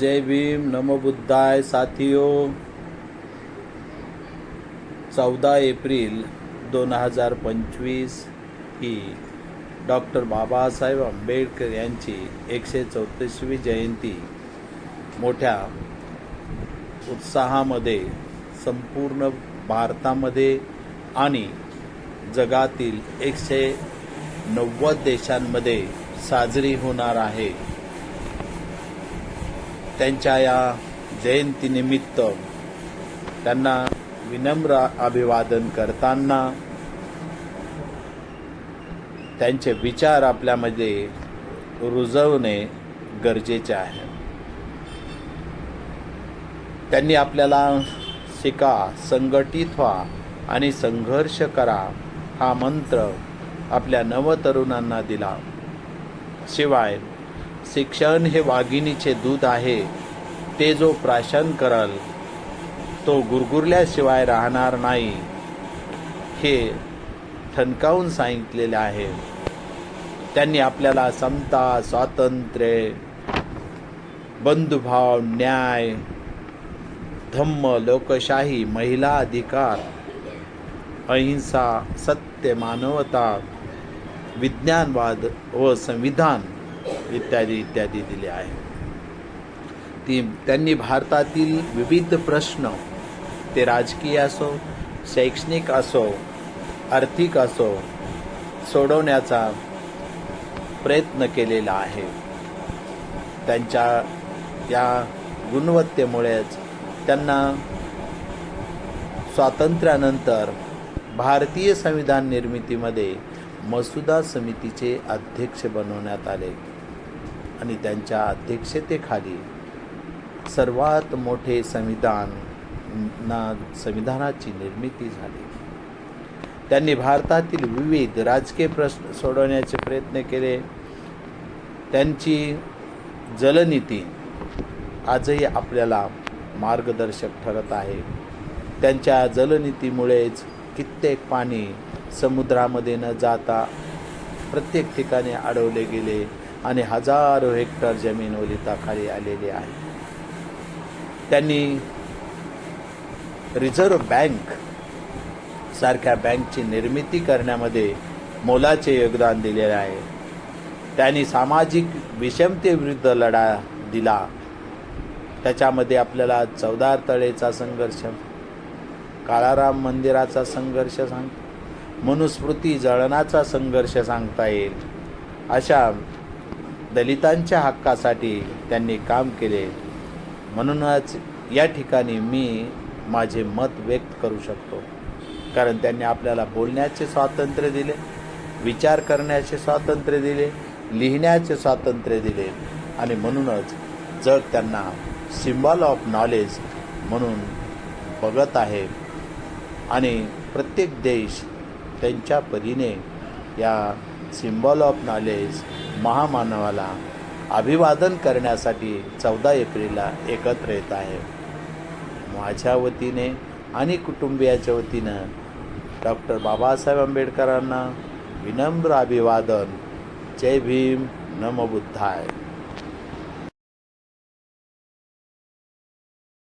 जय भीम, नमो बुद्धाय। साथियों, 14 एप्रिल 2025 ही डॉक्टर बाबासाहेब आंबेडकर यांची 134वी जयंती मोठ्या उत्साहामध्ये संपूर्ण भारतामध्ये आणि जगातील 190 देशांमध्ये साजरी होणार आहे। त्यांच्या या जयंतीनिमित्त त्यांना विनम्र अभिवादन करताना त्यांचे विचार आपल्यामध्ये रुजवणे गरजेचे आहे। त्यांनी आपल्याला शिका, संघटित व्हा आणि संघर्ष करा हा मंत्र आपल्या नवतरुणांना दिला। शिवाय शिक्षण हे वाघिणीचे दूध आहे, ते जो प्राशन करल तो गुरगुरल्याशिवाय राहणार नाही, हे ठणकावून सांगितलेले आहे। त्यांनी आपल्याला समता, स्वातंत्र्य, बंधुभाव, न्याय, धम्म, लोकशाही, महिला अधिकार, अहिंसा, सत्य, मानवता, विज्ञानवाद व संविधान इत्यादी इत्यादी दिले आहे। त्यांनी भारतातील विविध प्रश्न, ते राजकीय असो, शैक्षणिक असो, आर्थिक असो, सोडवण्याचा प्रयत्न केलेला आहे। त्यांच्या या गुणवत्तेमुळेच त्यांना स्वातंत्र्यानंतर भारतीय संविधान निर्मितीमध्ये मसुदा समितीचे अध्यक्ष बनवण्यात आले आणि त्यांच्या अध्यक्षतेखाली सर्वात मोठे संविधानाची निर्मिती झाली। त्यांनी भारतातील विविध राजकीय प्रश्न सोडवण्याचे प्रयत्न केले। त्यांची जलनीती आजही आपल्याला मार्गदर्शक ठरत आहे। त्यांच्या जलनीतीमुळेच कित्येक पाणी समुद्रामध्ये न जाता प्रत्येक ठिकाणी अडवले गेले आणि हजारो हेक्टर जमीन ओलिताखाली आलेली आहे। त्यांनी रिझर्व्ह बँक सारख्या बँकची निर्मिती करण्यामध्ये मोलाचे योगदान दिलेले आहे। त्यांनी सामाजिक विषमतेविरुद्ध लढा दिला। त्याच्यामध्ये आपल्याला चौदार तळेचा संघर्ष, काळाराम मंदिराचा संघर्ष मनुस्मृती जळणाचा संघर्ष सांगता येईल। अशा दलितांच्या हक्कासाठी त्यांनी काम केले। म्हणूनच या ठिकाणी मी माझे मत व्यक्त करू शकतो, कारण त्यांनी आपल्याला बोलण्याचे स्वातंत्र्य दिले, विचार करण्याचे स्वातंत्र्य दिले, लिहिण्याचे स्वातंत्र्य दिले आणि म्हणूनच जग त्यांना सिम्बॉल ऑफ नॉलेज म्हणून बघत आहे आणि प्रत्येक देश त्यांच्या परीने या सिम्बॉल ऑफ नॉलेज महामानवाला अभिवादन करण्यासाठी 14 एप्रिलला एकत्र येत आहे। माझ्या वतीने आणि कुटुंबियाच्या वतीनं डॉक्टर बाबासाहेब आंबेडकरांना विनम्र अभिवादन। जय भीम, नमो बुद्धाय।